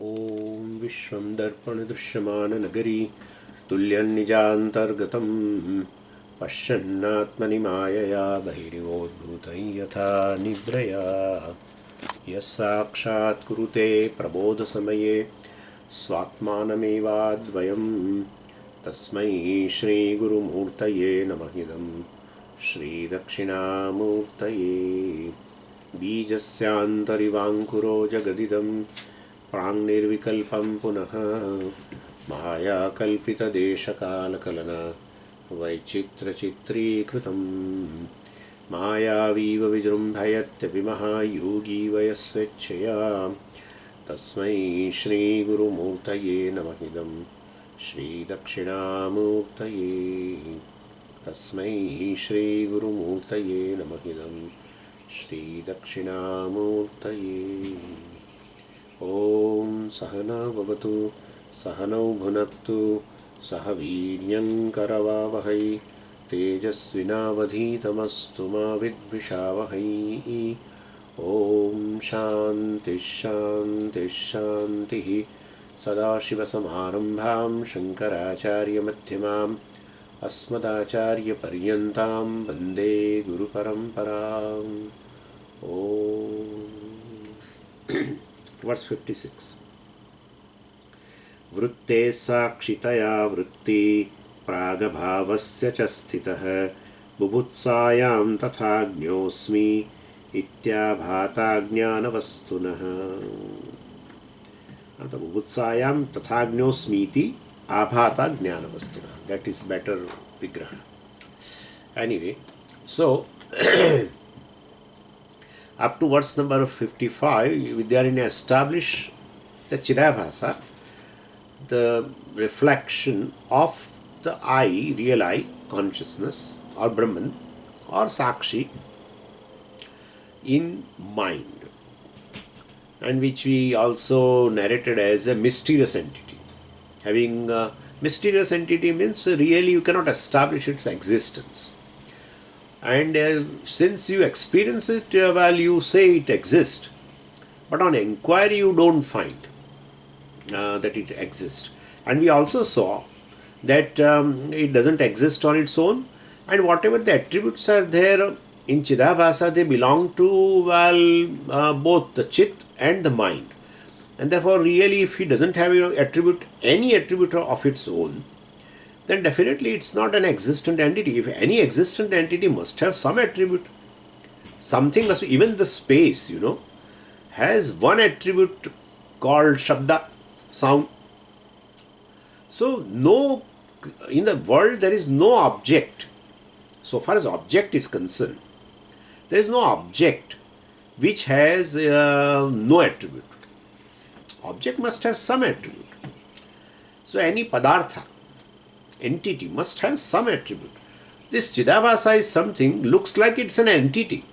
ॐ विश्वं दर्पणदृश्यमाननगरी तुल्यन्निजान्तर्गतं पश्यन्नात्मनि मायया बहिरिवोद्भूतं यथा निद्रया यः साक्षात् कुरुते प्रबोधसमये स्वात्मानमेवाद्वयं तस्मै श्रीगुरुमूर्तये नमः इदं श्रीदक्षिणामूर्तये बीजस्यान्तरिवाङ्कुरो जगदिदं प्राङ्निर्विकल्पं पुनः मायाकल्पितदेशकालकलना वैचित्रचित्रीकृतं मायावीव विजृम्भयत्यपि महायोगी वयस्वेच्छया तस्मै श्रीगुरुमूर्तये नमः इदं श्रीदक्षिणामूर्तये तस्मै श्रीगुरुमूर्तये नमः इदं श्रीदक्षिणामूर्तये ॐ सहना भवतु सहनौ भुनक्तु सह वीर्यङ्करवावहै तेजस्विनावधीतमस्तु मा विद्विषावहै ॐ शान्तिः शान्तिः शान्तिः सदाशिवसमारम्भां शङ्कराचार्यमध्यमाम् अस्मदाचार्यपर्यन्तां वन्दे गुरुपरम्पराम् ॐ Verse 56. वृत्ते साक्षितया वृत्ति प्रागभावस्य च स्थितः बुभुत्सायां तथाज्ञोऽस्मि इत्याभाताज्ञानवस्तुनः. बुभुत्सायां तथाज्ञोऽस्मीति आभाताज्ञानवस्तुनः. That is better vigraha. Anyway, so up to verse number 55, Vidyaranya establish the Chidabhasa, the reflection of the I, real I, consciousness, or Brahman, or Sakshi, in mind, and which we also narrated as a mysterious entity. Having a mysterious entity means really you cannot establish its existence. And since you experience it, well, you say it exists, but on inquiry you don't find that it exists. And we also saw that it doesn't exist on its own, and whatever the attributes are there in Chidabhasa, they belong to, well, both the Chit and the mind. And therefore, really, if he doesn't have any attribute of its own, then definitely it's not an existent entity. If any existent entity must have some attribute, something must be, even the space, has one attribute called Shabda, sound. So, in the world there is no object, so far as object is concerned, there is no object which has no attribute. Object must have some attribute. So, any padartha, entity must have some attribute. This Chidabhasa is something, looks like it's an entity,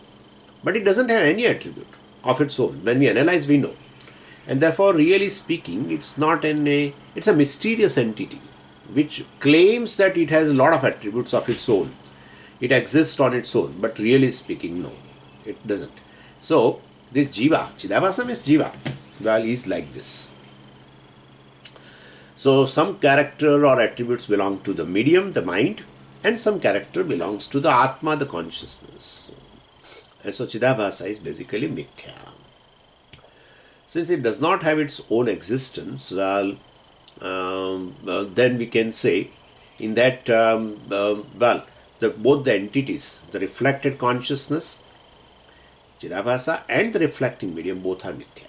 but it doesn't have any attribute of its own. When we analyze, we know. And therefore, really speaking, it's a mysterious entity which claims that it has a lot of attributes of its own. It exists on its own, but really speaking, no, it doesn't. So, this Jiva, Chidabhasa means Jiva, well, is like this. So, some character or attributes belong to the medium, the mind, and some character belongs to the Atma, the consciousness. And so, Chidabhasa is basically Mithya. Since it does not have its own existence, well, then we can say in that, both the entities, the reflected consciousness, Chidabhasa, and the reflecting medium, both are Mithya.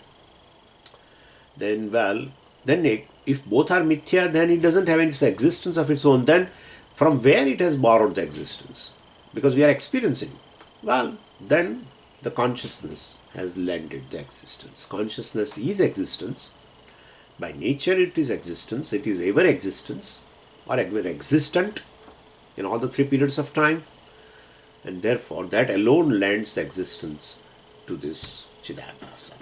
Then, if both are Mithya, then it doesn't have any existence of its own. Then, from where it has borrowed the existence? Because we are experiencing. Well, then the consciousness has lended the existence. Consciousness is existence. By nature it is existence. It is ever existence or ever existent in all the three periods of time. And therefore that alone lends existence to this Chidabhasa.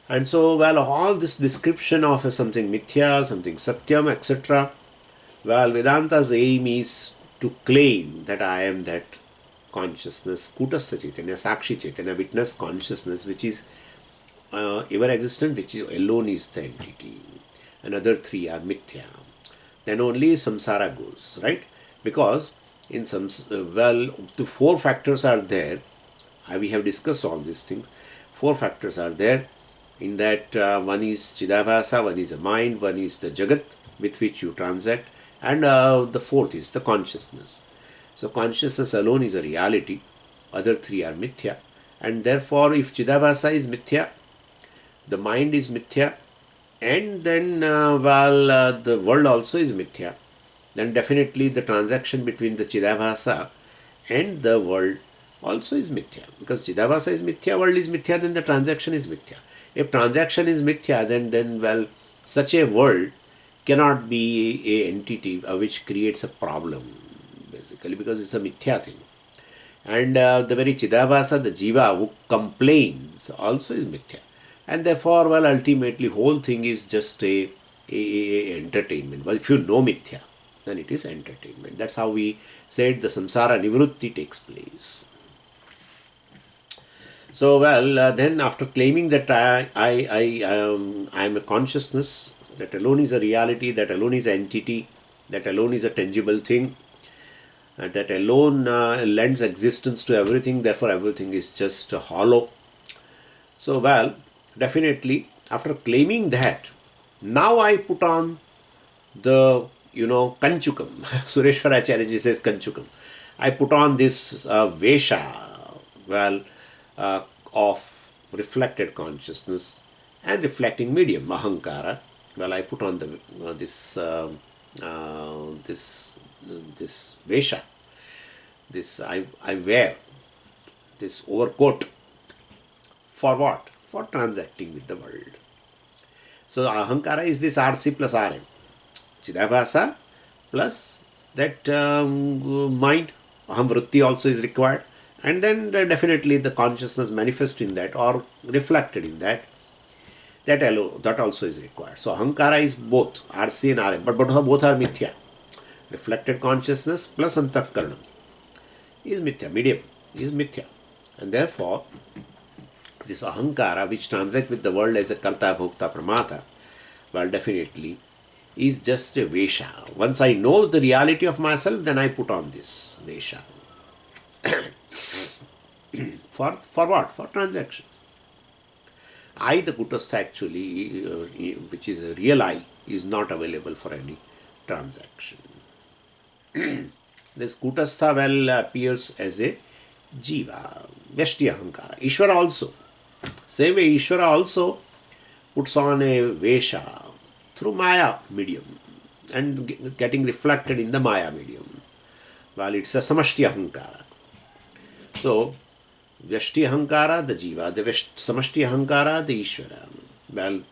And so, well, all this description of something Mithya, something Satyam, etc., well, Vedanta's aim is to claim that I am that consciousness, Kutastha Chaitanya, Sakshi Chaitanya, witness consciousness, which is ever existent, which is alone is the entity. Another three are mithya. Then only samsara goes, right? Because in some, the four factors are there. We have discussed all these things. Four factors are there. In that, one is Chidabhasa, one is the mind, one is the Jagat with which you transact, and the fourth is the consciousness. So consciousness alone is a reality. Other three are mithya. And therefore, if Chidabhasa is mithya, the mind is mithya, and then the world also is mithya, then definitely the transaction between the Chidabhasa and the world also is mithya. Because Chidabhasa is mithya, world is mithya, then the transaction is mithya. If transaction is mithya, then such a world cannot be a entity which creates a problem, basically, because it's a mithya thing. And the very Chidabhasa, the Jiva who complains, also is mithya. And therefore, ultimately, whole thing is just a entertainment. Well, if you know mithya, then it is entertainment. That's how we said the samsara nivrutti takes place. So, then after claiming that I am a consciousness, that alone is a reality, that alone is an entity, that alone is a tangible thing, that alone lends existence to everything, therefore everything is just hollow. So, definitely, after claiming that, now I put on the, Kanchukam. Sureshwaracharya says Kanchukam. I put on this Vesha, of reflected consciousness and reflecting medium, Ahankara. I put on the this Vesha. This I wear this overcoat. For what? For transacting with the world. So Ahankara is this RC plus RM. Chidabhasa plus that mind. Ahamvritti also is required. And then definitely the consciousness manifests in that or reflected in that. That also is required. So Ahankara is both RC and RM. But both are mithya. Reflected consciousness plus antakaranam is mithya. Medium is mithya. And therefore, this Ahankara, which transacts with the world as a karta, bhokta, pramata, definitely is just a vesha. Once I know the reality of myself, then I put on this vesha. For what? For transaction. I, the Kutastha, actually, which is a real I, is not available for any transaction. This Kutastha, appears as a Jiva, Vyashti Ahankara. Ishvara also. Same way, Ishvara also puts on a Vesha through Maya medium and getting reflected in the Maya medium. It's a Samashti Ahankara. So, Vyashti Ahankara, the Jiva, the Samashti Ahankara, the Ishvara.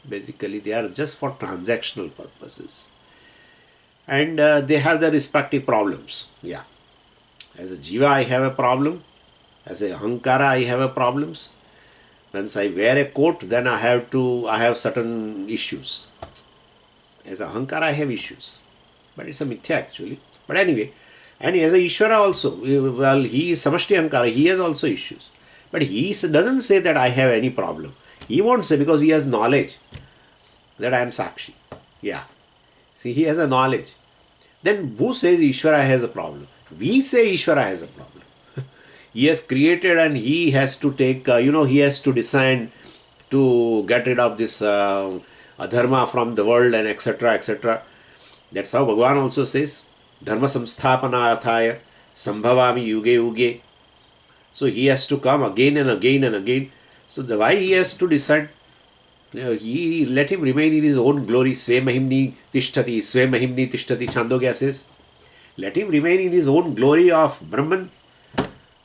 Basically, they are just for transactional purposes. And they have their respective problems. Yeah. As a Jiva, I have a problem. As a Ahankara, I have a problems. Once I wear a coat, then I have certain issues. As a Ahankara, I have issues. But it's a mithya actually. But anyway, and as a Ishvara also, he is Samashti Ahankara, he has also issues. But he doesn't say that I have any problem. He won't say, because he has knowledge that I am Sakshi. Yeah. See, he has a knowledge. Then who says Ishvara has a problem? We say Ishvara has a problem. He has created and he has to take, he has to decide to get rid of this adharma from the world and etc. etc. That's how Bhagavan also says, Dharma samsthapana athaya sambhavami yuge yuge. So he has to come again and again and again. So why he has to decide? He let him remain in his own glory. Sve mahimni tishtati, sve mahimni tishtati, Chandogya says. Let him remain in his own glory of Brahman,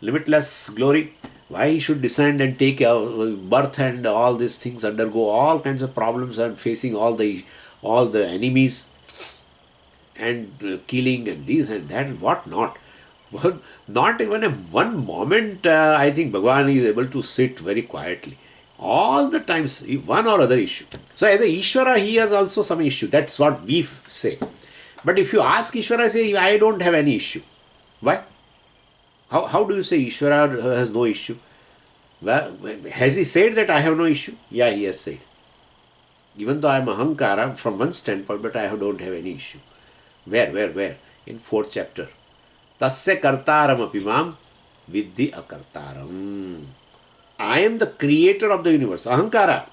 limitless glory. Why he should descend and take birth and all these things, undergo all kinds of problems and facing all the enemies and killing and this and that and what not. Not even one moment I think Bhagavan is able to sit very quietly. All the times, one or other issue. So as a Ishvara, he has also some issue. That's what we say. But if you ask Ishvara, say, I don't have any issue. Why? How do you say Ishvara has no issue? Well, has he said that I have no issue? Yeah, he has said. Even though I am ahankara from one standpoint, but I don't have any issue. Where? In fourth chapter. Tasya kartaram apimam vidhi akartaram. I am the creator of the universe. Ahankara.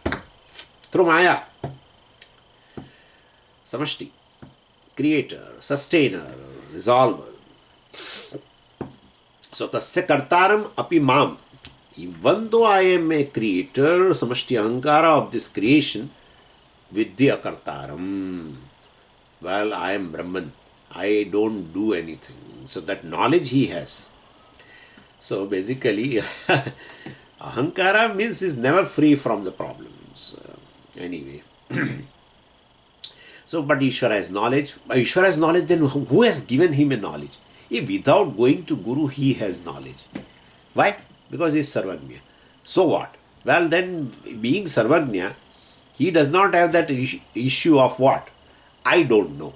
Through Maya. Samashti. Creator, sustainer, resolver. So, tasya kartaram api mam. Even though I am a creator, samashti ahankara of this creation, vidya kartaram. Well, I am Brahman. I don't do anything. So, that knowledge he has. So, basically, ahankara means is never free from the problems. Anyway. So, but Ishvara has knowledge. Ishvara has knowledge, then who has given him a knowledge? If without going to Guru, he has knowledge. Why? Because he is Sarvagnya. So what? Well, then, being Sarvagnya, he does not have that issue of what? I don't know.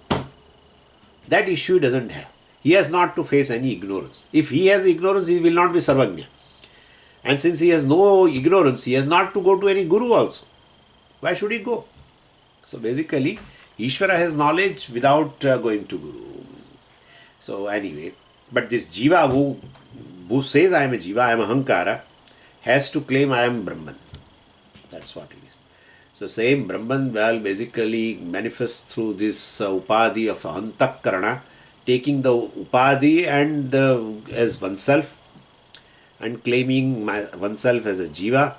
That issue he doesn't have. He has not to face any ignorance. If he has ignorance, he will not be Sarvagnya. And since he has no ignorance, he has not to go to any Guru also. Why should he go? So basically, Ishvara has knowledge without going to Guru. So anyway, but this Jiva who says I am a Jiva, I am a Hankara, has to claim I am Brahman. That's what it is. So same Brahman, well, basically manifests through this Upadhi of Antakarana, taking the Upadhi and as oneself and claiming oneself as a Jiva,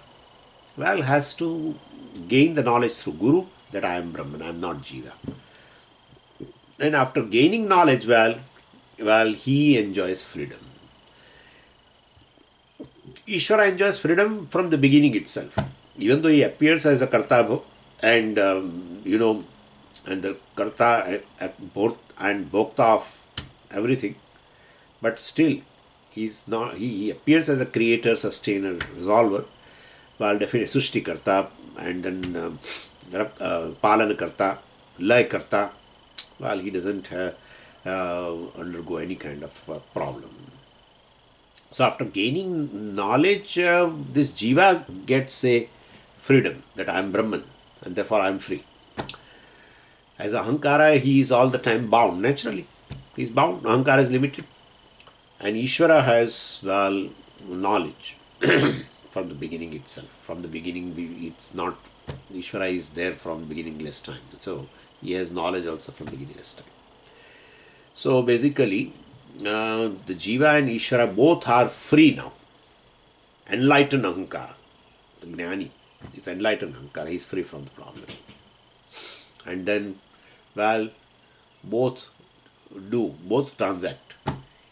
well, has to gain the knowledge through Guru that I am Brahman, I am not Jiva. And after gaining knowledge, well, he enjoys freedom. Ishvara enjoys freedom from the beginning itself. Even though he appears as a Karta and, and the Karta and Bhokta of everything, but still he's not, he appears as a creator, sustainer, resolver, while definitely Sushti Karta and then Palana Karta, Lay Karta, well, he doesn't undergo any kind of problem. So after gaining knowledge, this Jiva gets a freedom that I am Brahman and therefore I am free. As Ahankara, he is all the time bound, naturally. He is bound, Ahankara is limited. And Ishvara has, well, knowledge from the beginning itself. From the beginning, it's not, Ishvara is there from beginningless time. So he has knowledge also from beginningless time. So basically, the Jiva and Ishvara both are free now. Enlightened Ahankara. The Jnani is enlightened Ahankara. He is free from the problem. And then, well, both transact.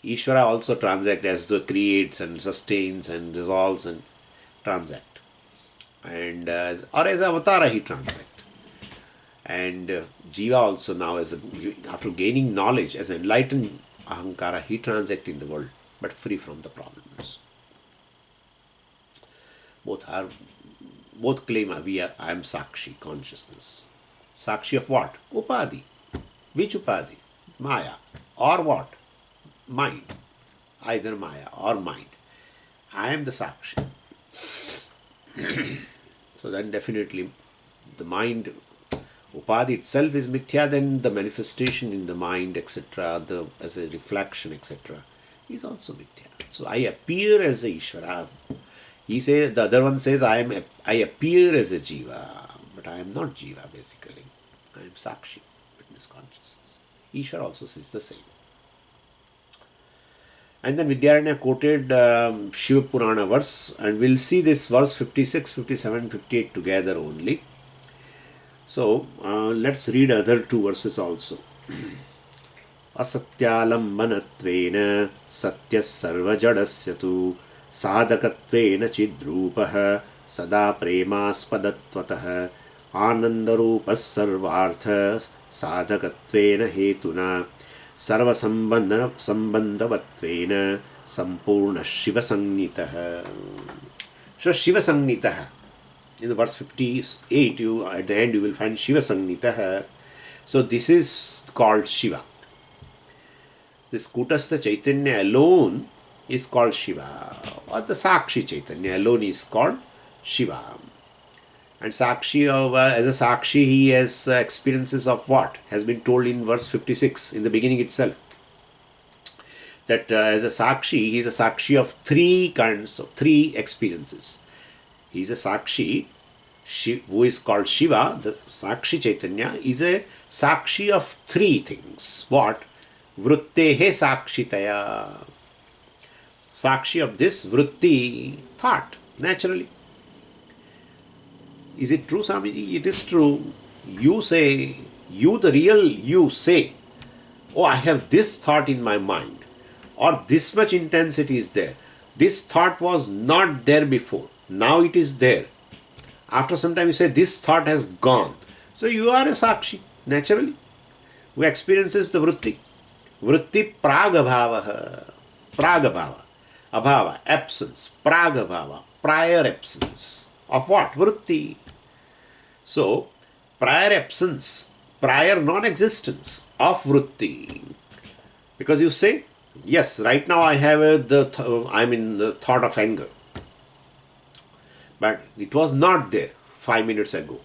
Ishvara also transact as the creates and sustains and resolves and transact. And as Avatara he transact. And Jiva also now, after gaining knowledge as enlightened Ahankara, he transacts in the world, but free from the problems. Both claim I am Sakshi, consciousness. Sakshi of what? Upadhi. Which Upadhi? Maya. Or what? Mind. Either Maya or mind. I am the Sakshi. So then definitely the mind, Upadhi itself is mithya, then the manifestation in the mind, etc., as a reflection, etc., is also mithya. So I appear as a Ishvara. The other one says I appear as a Jiva, but I am not Jiva basically. I am Sakshi, witness consciousness. Ishvara also says the same. And then Vidyaranya quoted Shiva Purana verse, and we'll see this verse 56, 57, 58 together only. So let's read other two verses also. Asatyalambanattvena satyas sarvajadasya tu sadhakatvena chidrupah sada premaspadatvatah anandarupas sarvartha sadhakatvena hetuna sarvasambandhavatvena sampurna shivasangnitah. So shivasangnitah. In the verse 58, at the end you will find Shiva Sangnitah. So this is called Shiva. This Kutastha Chaitanya alone is called Shiva, or the Sakshi Chaitanya alone is called Shiva. And Sakshi, as a Sakshi, he has experiences of what? Has been told in verse 56, in the beginning itself. That as a Sakshi, he is a Sakshi of three kinds of, three experiences. He is a Sakshi, who is called Shiva, the Sakshi Chaitanya, is a Sakshi of three things. What? Vruttehe Sakshitaya. Sakshi of this Vritti, thought, naturally. Is it true, Swamiji? It is true. You say, you, the real you, say, oh, I have this thought in my mind, or this much intensity is there. This thought was not there before. Now it is there. After some time you say, this thought has gone. So you are a Sakshi, naturally, who experiences the Vritti. Vritti pragabhava. Pragabhava. Abhava, absence. Pragabhava, prior absence. Of what? Vritti. So, prior absence, prior non-existence of Vritti. Because you say, yes, right now I have I'm in the thought of anger. But it was not there 5 minutes ago.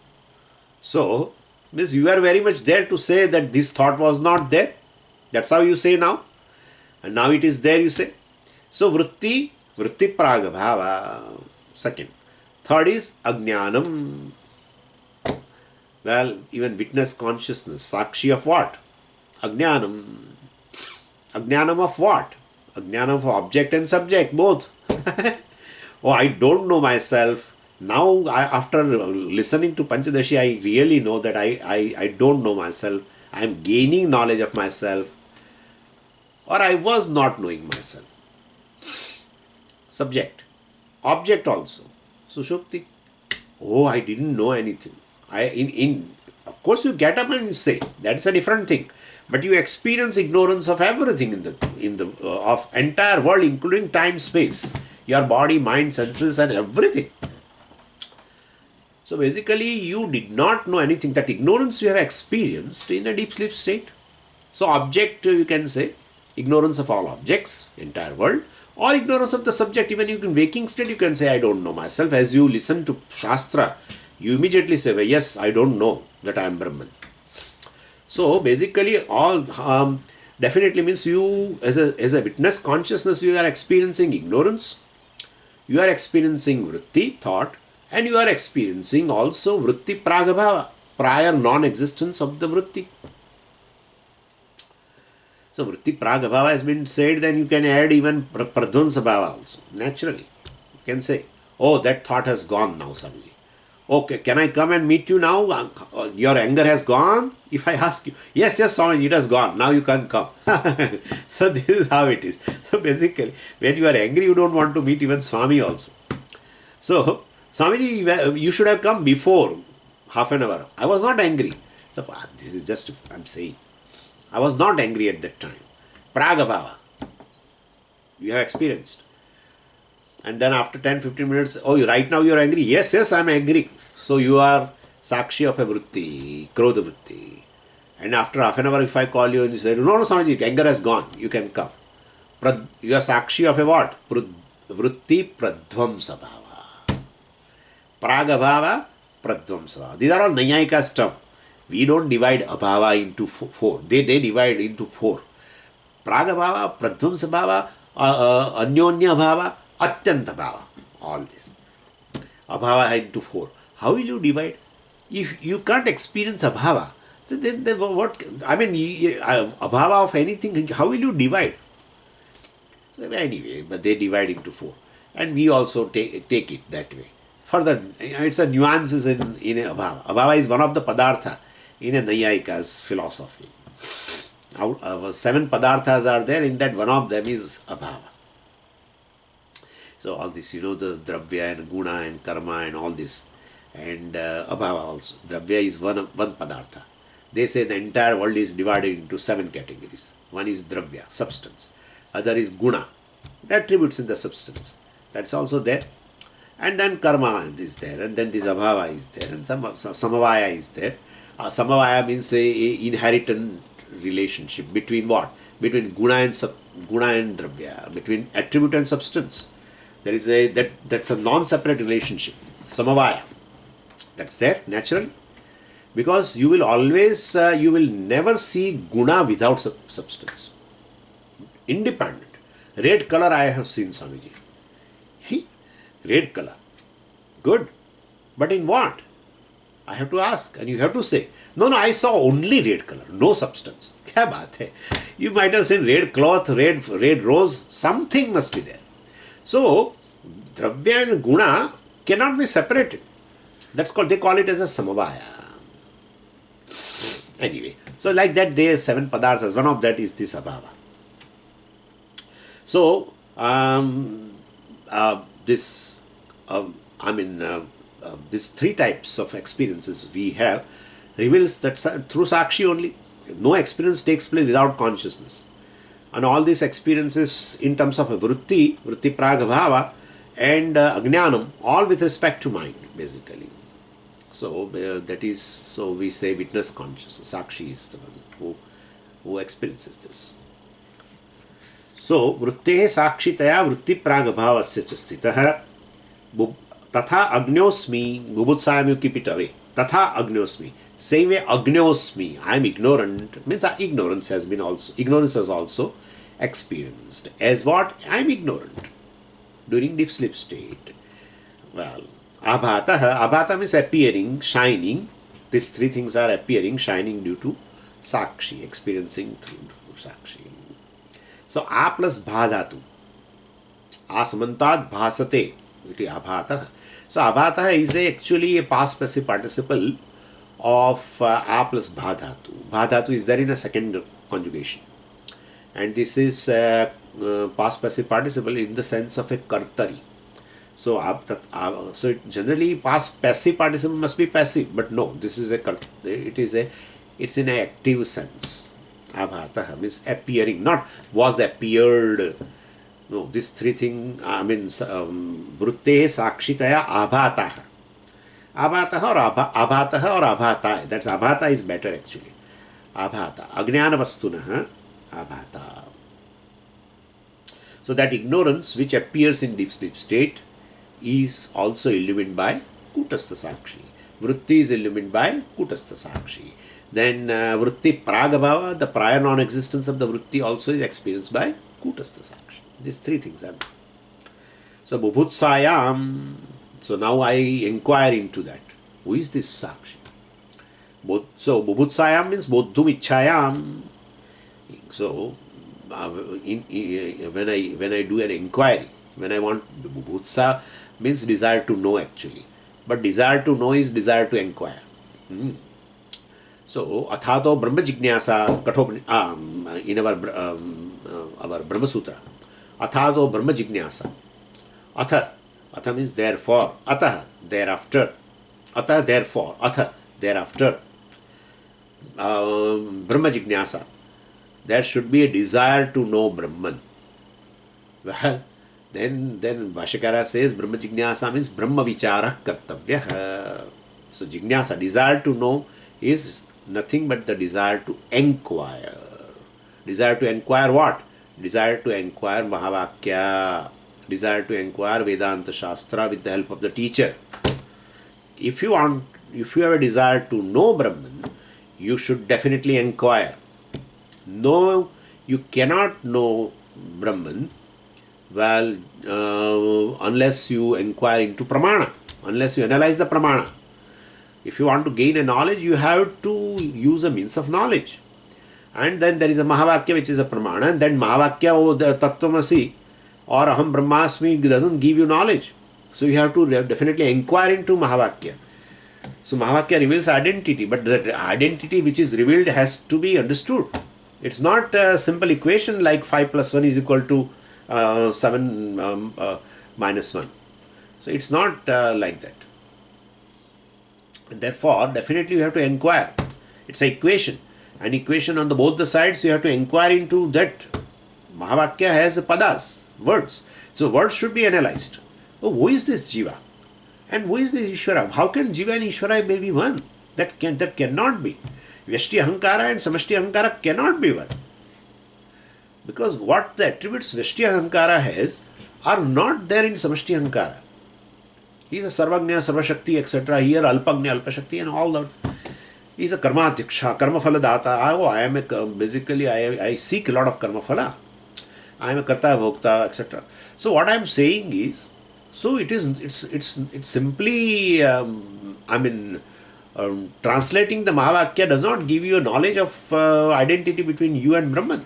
So, means you are very much there to say that this thought was not there. That's how you say now. And now it is there, you say. So, Vritti pragabhava. Second. Third is ajnanam. Well, even witness consciousness. Sakshi of what? Ajnanam. Ajnanam of what? Ajnanam of object and subject, both. Oh, I don't know myself. Now, after listening to Pancadasi, I really know that I don't know myself. I am gaining knowledge of myself. Or I was not knowing myself. Subject. Object also. Sushupti. Oh, I didn't know anything. Of course, you get up and you say, that's a different thing. But you experience ignorance of everything of entire world, including time, space, your body, mind, senses, and everything. So basically, you did not know anything. That ignorance you have experienced in a deep sleep state. So object, you can say, ignorance of all objects, entire world, or ignorance of the subject. Even in waking state, you can say, I don't know myself. As you listen to Shastra, you immediately say, well, yes, I don't know that I am Brahman. So basically, all definitely means you, as a witness consciousness, you are experiencing ignorance, you are experiencing vritti, thought, and you are experiencing also vritti pragabhava, prior non-existence of the vritti. So vritti pragabhava has been said, then you can add even pradvansabhava also, naturally. You can say, oh, that thought has gone now suddenly. Okay, can I come and meet you now? Your anger has gone? If I ask you, yes, Swami, it has gone. Now you can come. So this is how it is. So basically, when you are angry, you don't want to meet even Swami also. So, Swamiji, you should have come before half an hour. I was not angry. So this is just, I'm saying. I was not angry at that time. Pragabhava. You have experienced. And then after 10-15 minutes, oh, right now you are angry. Yes, I am angry. So you are Sakshi of a vritti, Krodha vritti. And after half an hour, if I call you and you say, no, Swamiji, anger has gone, you can come. You are Sakshi of a what? Vritti pradvamsabhava. Pragabhava, pradvamsabhava. These are all Nayayika's terms. We don't divide abhava into four. They divide into four. Pragabhava, pradvamsabhava, anyonya bhava, atyanta bhava. All this. Abhava into four. How will you divide? If you can't experience abhava, then what? I mean, abhava of anything, how will you divide? So anyway, but they divide into four. And we also take it that way. Further, it's a nuances in abhava. Abhava is one of the padartha in a Nayayika's philosophy. 7 padarthas are there, in that one of them is abhava. So all this, the dravya and guna and karma and all this. And abhava also. Dravya is one padartha. They say the entire world is divided into 7 categories. One is dravya, substance. Other is guna, the attributes in the substance. That's also there. And then karma is there. And then this abhava is there. And samavaya is there. Samavaya means a inherent relationship between what? between guna and dravya, between attribute and substance. There is that's a non-separate relationship, samavaya. That's there naturally, because you will always you will never see guna without substance. Independent. Red color I have seen, Swamiji. Red color. Good. But in what? I have to ask, and you have to say, no, I saw only red color, no substance. Kya baat hai? You might have seen red cloth, red rose, something must be there. So, dravya and guna cannot be separated. They call it as a samavaya. Anyway, so like that, there are 7 padarthas. One of that is this abhava. So, these 3 types of experiences we have reveals that through sakshi only. No experience takes place without consciousness. And all these experiences in terms of vritti pragabhava and ajnanam, all with respect to mind, basically. So so we say witness consciousness. Sakshi is the one who experiences this. So, वृत्तेः साक्षितया वृत्ति प्रागभावस्य च स्थितः तथा अग्न्योस्मि बुभुत्सायां you keep it away. Tatha agnosmi. Same way agnosmi. I am ignorant. Means ignorance has also experienced. As what? I am ignorant. During deep sleep state. Well, abhata means appearing, shining. These 3 things are appearing, shining due to sakshi, experiencing through sakshi. So, a plus bhadhatu. Asamantad bhasate. It is abhata. So, abhata is actually a past passive participle of a plus bhadhatu. Bhadhatu is there in a second conjugation. And this is past passive participle in the sense of a kartari. So, generally past passive participle must be passive, but no, this is it's in an active sense. Abhata means appearing, not was appeared. No, these 3 things, vrutte sakshitaya abhata. Abhata or abhata. That's abhata is better actually. Abhata. Ajnana vastunah abhata. So that ignorance which appears in deep sleep state is also illumined by kutastha sakshi. Vritti is illumined by kutastha sakshi. Then vritti pragabhava, the prior non-existence of the vritti also is experienced by kutastha sakshi. These 3 things are. So bubhutsayam. So now I inquire into that. Who is this sakshi? So bubhutsayam means bodhum ichchayam. So when I do an inquiry, when I want, bubhutsa means desire to know actually. But desire to know is desire to inquire. So, athato brahma jignasa, in our Brahma Sutra, athato brahma jignasa. Atha means therefore, atah, thereafter. Atah, therefore, atha, thereafter. Brahma jignasa. There should be a desire to know Brahman. Well, then Bhashyakara says Brahma jignasa means Brahma vichara kartavya. So, jignasa, desire to know, is nothing but the desire to enquire. Desire to enquire what? Desire to enquire Mahavakya. Desire to enquire Vedanta Shastra with the help of the teacher. If you have a desire to know Brahman, you should definitely enquire. No, you cannot know Brahman, well, unless you inquire into Pramana, unless you analyze the Pramana. If you want to gain a knowledge, you have to use a means of knowledge. And then there is a Mahavakya which is a Pramana, and then Mahavakya, the Tattvamasi or Aham Brahmasmi doesn't give you knowledge. So you have to definitely inquire into Mahavakya. So Mahavakya reveals identity, but the identity which is revealed has to be understood. It's not a simple equation like 5 plus 1 is equal to 7 minus 1. So it's not like that. Therefore, definitely you have to inquire. It's an equation. An equation on both the sides, you have to inquire into that. Mahavakya has padas, words. So words should be analyzed. Oh, who is this Jiva? And who is this Ishvara? How can Jiva and Ishvara be one? That cannot be. Vyashti Ahankara and Samashti Ahankara cannot be one. Because what the attributes Veshti Ahankara has are not there in Samashti Ahankara. He is a Sarvagnya, Sarvashakti, etc. Here Alpagnya, Alpashakti and all that. He is a Karma-Diksha, Karma-Phala Data. I am basically I seek a lot of Karma-Phala. I am a Karta, Bhokta, etc. So what I am saying is, so it's simply, translating the Mahavakya does not give you a knowledge of identity between you and Brahman.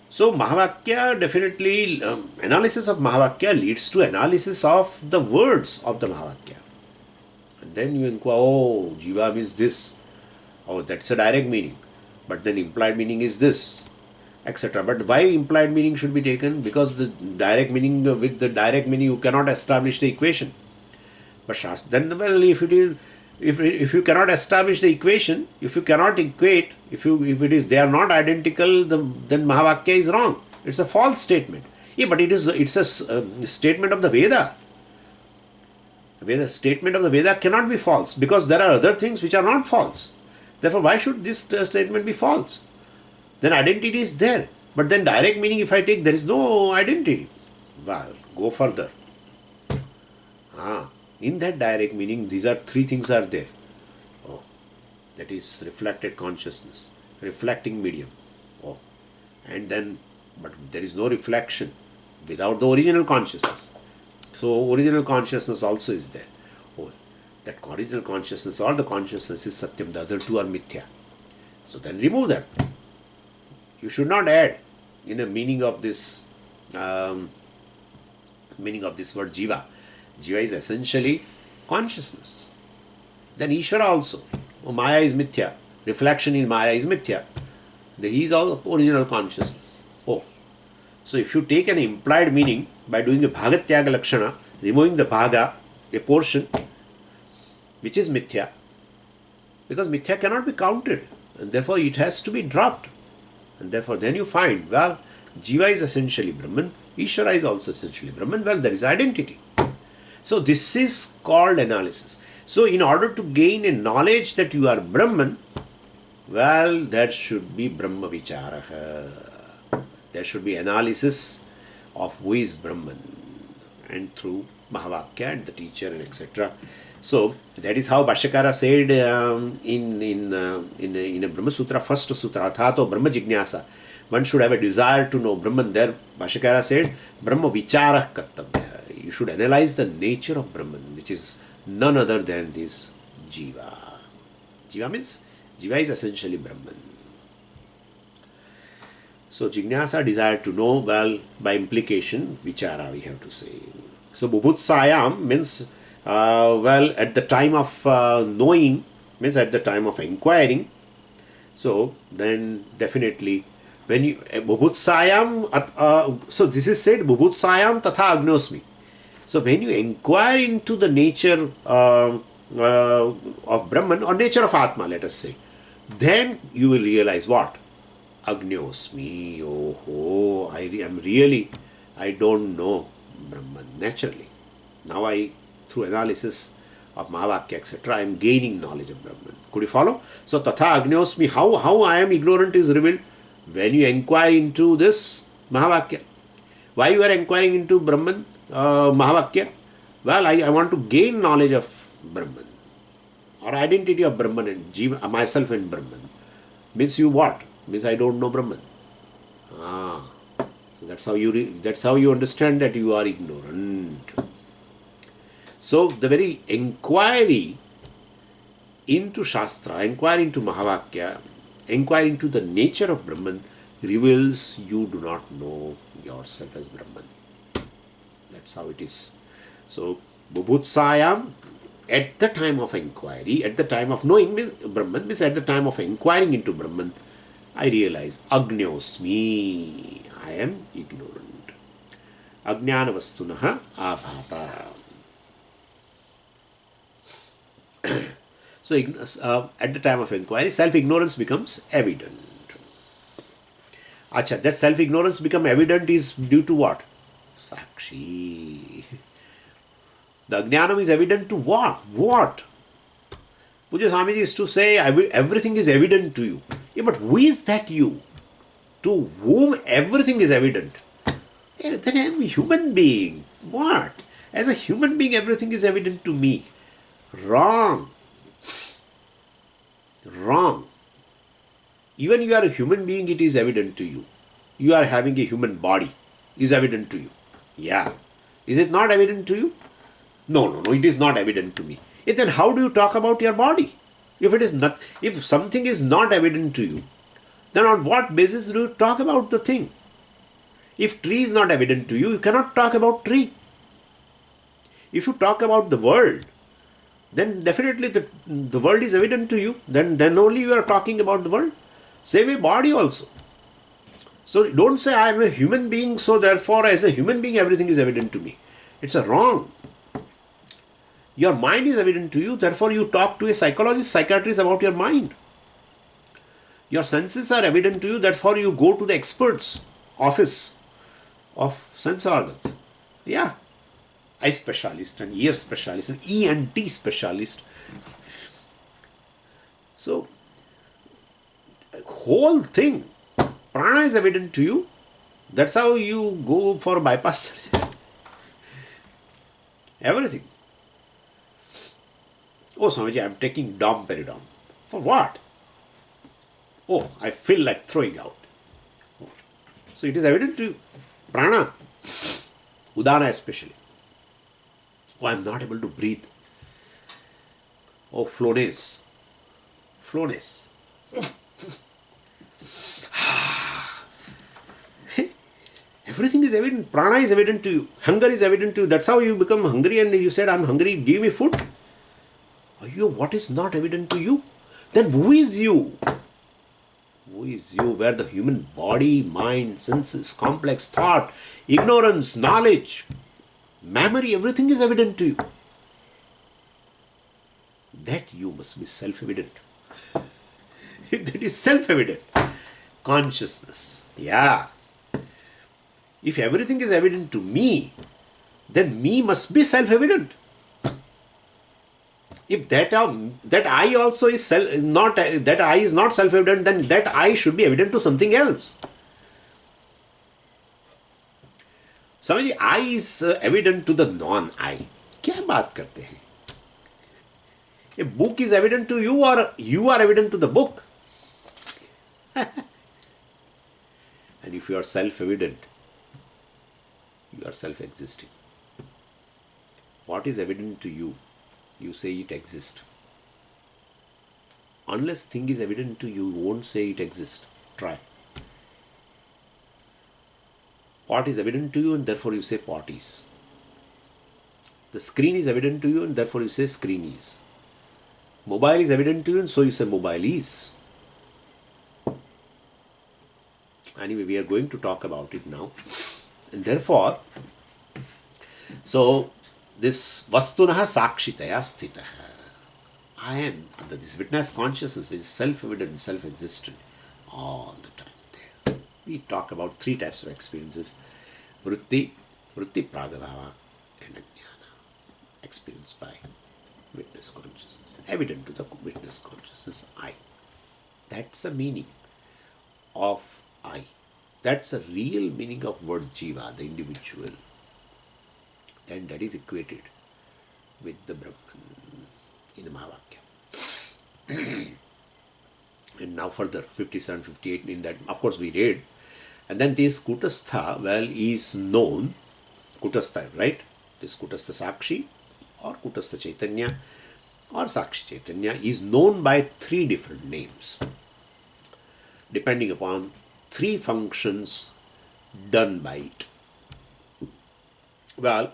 So Mahavakya definitely, analysis of Mahavakya leads to analysis of the words of the Mahavakya. And then you inquire, oh, Jiva means this. Oh, that's a direct meaning. But then implied meaning is this, etc. But why implied meaning should be taken? Because the direct meaning, with the direct meaning you cannot establish the equation. But then, well, if you cannot establish the equation, if you cannot equate, if it is they are not identical, then Mahavakya is wrong. It's a false statement. Yeah, but it's a statement of the Veda. The statement of the Veda cannot be false because there are other things which are not false. Therefore, why should this statement be false? Then identity is there. But then direct meaning, if I take, there is no identity. Well, go further. In that direct meaning, these are three things are there. Oh, that is reflected consciousness, reflecting medium. Oh, and then, but there is no reflection without the original consciousness. So original consciousness also is there. Oh, that original consciousness or the consciousness is Satyam. The other two are Mithya. So then remove that. You should not add in the meaning of this word Jiva. Jiva is essentially consciousness. Then Ishvara also. Oh, Maya is Mithya. Reflection in Maya is Mithya. He is all original consciousness. Oh. So if you take an implied meaning by doing a Bhagatyaga Lakshana, removing the Bhaga, a portion, which is Mithya, because Mithya cannot be counted, and therefore it has to be dropped. And therefore then you find, well, Jiva is essentially Brahman, Ishvara is also essentially Brahman, well, there is identity. So this is called analysis. So in order to gain a knowledge that you are Brahman, well, there should be Brahma Vicharaha. There should be analysis of who is Brahman, and through Mahavakya and the teacher and etc. So that is how Bhashyakara said in a Brahma Sutra, first Sutra, Athato Brahma Jignasa. One should have a desire to know Brahman. There Bhashyakara said, Brahma Vicharah Kartavya. You should analyze the nature of Brahman, which is none other than this Jiva. Jiva means, Jiva is essentially Brahman. So Jignasa, desire to know, well, by implication, Vichara we have to say. So Bubhutsayam means, well, at the time of knowing, means at the time of inquiring. So then definitely, when you, Bubhutsayam, so this is said, Bubhutsayam tatha agnosmi. So when you inquire into the nature of Brahman, or nature of Atma, let us say, then you will realize what? Agnosmi, oh, I don't know Brahman naturally. Now through analysis of Mahavakya, etc., I am gaining knowledge of Brahman. Could you follow? So, Tatha Agnosmi, how I am ignorant is revealed when you inquire into this Mahavakya. Why you are inquiring into Brahman, Mahavakya? Well, I want to gain knowledge of Brahman, or identity of Brahman and Jiva, myself and Brahman. Means you what? Means I don't know Brahman. So that's how you understand that you are ignorant. So the very inquiry into Shastra, inquiry into Mahavakya, inquiry into the nature of Brahman reveals you do not know yourself as Brahman. That's how it is. So Bubhutsayam, at the time of inquiry, at the time of knowing Brahman, means at the time of inquiring into Brahman, I realize Agnosmi, I am ignorant. Ajnanavastunaha abhata. So at the time of inquiry, self-ignorance becomes evident. Acha, that self-ignorance become evident is due to what? Sakshi. The Ajnanam is evident to what? What? Puja Swamiji is to say, everything is evident to you. Yeah, but who is that you? to whom everything is evident, then I am a human being. What? As a human being, everything is evident to me. Wrong. Wrong. Even you are a human being, it is evident to you. You are having a human body, is evident to you. Yeah. Is it not evident to you? No, no, no, it is not evident to me. Then how do you talk about your body? If it is not, if something is not evident to you, then on what basis do you talk about the thing? If tree is not evident to you, you cannot talk about tree. If you talk about the world, then definitely the world is evident to you. Then only you are talking about the world. Same way body also. So don't say I am a human being, so therefore as a human being everything is evident to me. It's a wrong. Your mind is evident to you, therefore you talk to a psychologist, psychiatrist about your mind. Your senses are evident to you, therefore you go to the expert's office of sense organs. Yeah. Eye specialist and ear specialist and ENT specialist. So, whole thing, prana is evident to you. That's how you go for bypass surgery. Everything. Oh, Swamiji, I am taking domperidone. For what? Oh, I feel like throwing out. So it is evident to you. Prana, Udana especially. Oh, I am not able to breathe. Oh, flowness. Flowness. Everything is evident. Prana is evident to you. Hunger is evident to you. That's how you become hungry and you said, I'm hungry, give me food. Ayyo, what is not evident to you? Then who is you? Who is you? Where the human body, mind, senses, complex thought, ignorance, knowledge, memory, everything is evident to you. That you must be self-evident. That is self-evident. Consciousness. Yeah. If everything is evident to me, then me must be self-evident. If that I also is not that I is not self-evident, then that I should be evident to something else. समझिए, I is evident to the non-I. क्या बात करते हैं? A book is evident to you or you are evident to the book? And if you are self-evident, you are self-existing. What is evident to you? You say it exists. Unless thing is evident to you, you won't say it exists. Try. Pot is evident to you and therefore you say pot is. The screen is evident to you and therefore you say screen is. Mobile is evident to you and so you say mobile is. Anyway, we are going to talk about it now. And therefore, so this vastunaha sakshitaya sthitaha. I am under this witness consciousness which is self-evident, self-existent all the time there. We talk about three types of experiences. Vritti pragabhava and ajnana. Experienced by witness consciousness. Evident to the witness consciousness, I. That's the meaning of I. That's the real meaning of word jiva, the individual. Then that is equated with the Brahman in the Mahavakya. And now further, 57, 58, in that, of course, we read. And then this Kutastha, well, is known, Kutastha, right? This Kutastha Sakshi or Kutastha Chaitanya or Sakshi Chaitanya is known by three different names, depending upon three functions done by it. Well,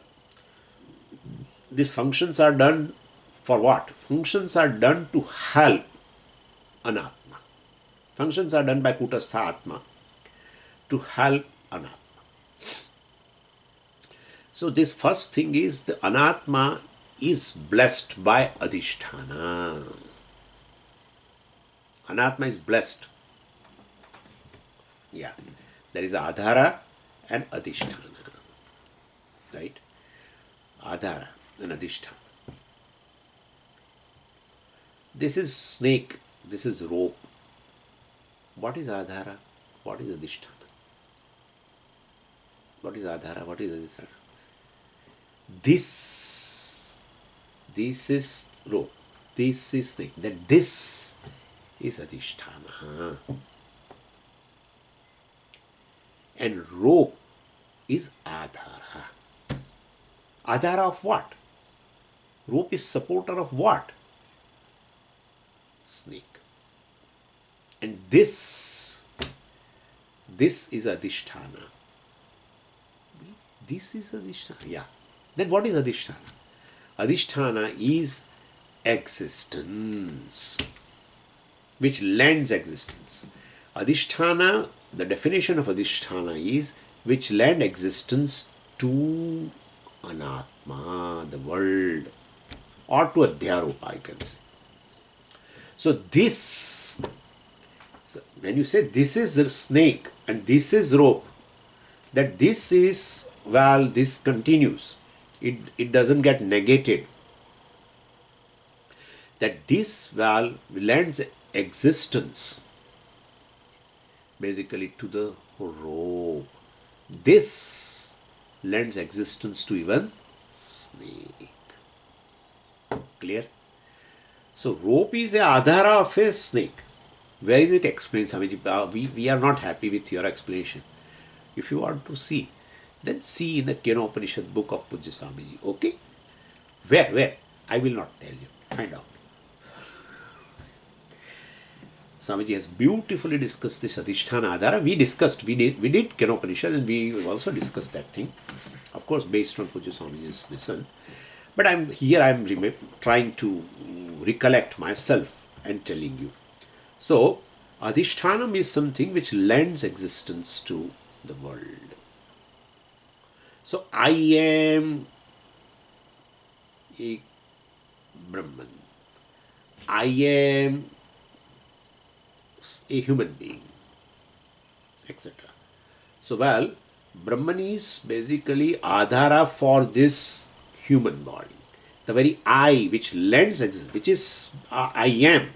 these functions are done for what? Functions are done to help Anatma. Functions are done by Kutastha Atma to help Anatma. So this first thing is the Anatma is blessed by Adhisthana. Anatma is blessed. Yeah. There is Adhara and Adhisthana. Right? Adhara and Adhisthana. This is snake. This is rope. What is Adhara? What is Adhisthana? What is Adhara? What is Adhisthana? This is rope. This is thing. That this is Adhisthana. And rope is Adhara. Adhara of what? Rope is supporter of what? Snake. And this is Adhisthana. This is Adhisthana. Yeah. Then what is Adhisthana? Adhisthana is existence, which lends existence. Adhisthana, the definition of Adhisthana is which lend existence to Anatma, the world, or to Adhyaropa, I can say. So this, when you say this is a snake and this is rope, that this is, well, this continues. It doesn't get negated. That this valve lends existence basically to the rope. This lends existence to even snake. Clear? So rope is a adhara of a snake. Where is it explained, Swamiji? We are not happy with your explanation. If you want to see, then see in the Kenopanishad book of Pujya Swamiji. Okay? Where? I will not tell you. Find out. Swamiji has beautifully discussed this Adhisthana Adhara. We did Kenopanishad, and we also discussed that thing. Of course, based on Pujya Swamiji's this one. But I'm trying to recollect myself and telling you. So, Adhishthanam is something which lends existence to the world. So, I am a Brahman. I am a human being, etc. So, well, Brahman is basically adhara for this human body. The very I which lends existence, which is I am,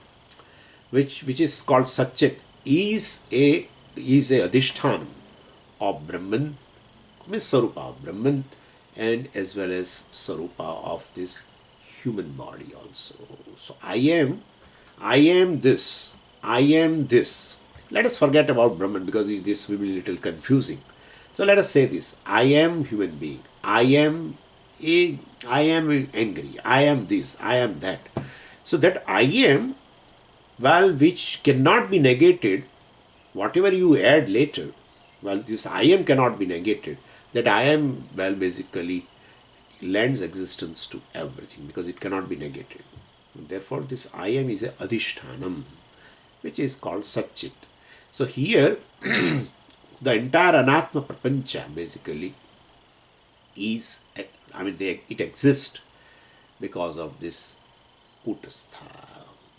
which is called Satchit, is a Adhishthanam of Brahman, means Sarupa of Brahman, and as well as Sarupa of this human body also. So I am this. Let us forget about Brahman because this will be a little confusing. So let us say this: I am human being. I am angry. I am this. I am that. So that I am, well, which cannot be negated. Whatever you add later, well, this I am cannot be negated. That I am, well, basically lends existence to everything because it cannot be negated. Therefore, this I am is a Adhishthanam, which is called Satchit. So here, the entire Anatma Prapancha basically is, it exists because of this Kutastha.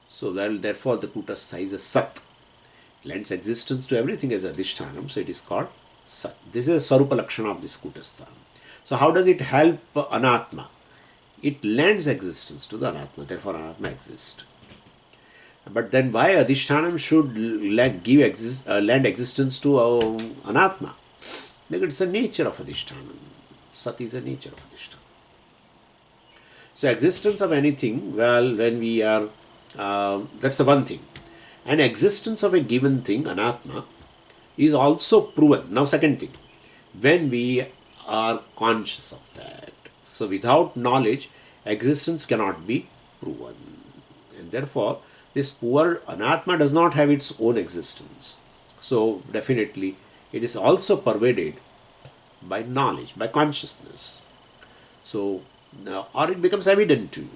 So, well, therefore, the Kutastha is a Sat. Lends existence to everything as Adhishthanam, so it is called Sat. This is a Sarupa Lakshana of this Kutastha. So, how does it help Anatma? It lends existence to the Anatma, therefore Anatma exists. But then why Adhishthanam should lend existence to Anatma? Because it's the nature of Adhishthanam. Sat is the nature of Adhishthanam. So existence of anything, well, when we are, that's the one thing. And existence of a given thing, Anatma, is also proven. Now second thing, when we are conscious of that. So without knowledge, existence cannot be proven. And therefore, this poor Anatma does not have its own existence. So definitely, it is also pervaded by knowledge, by consciousness. So, or it becomes evident to you.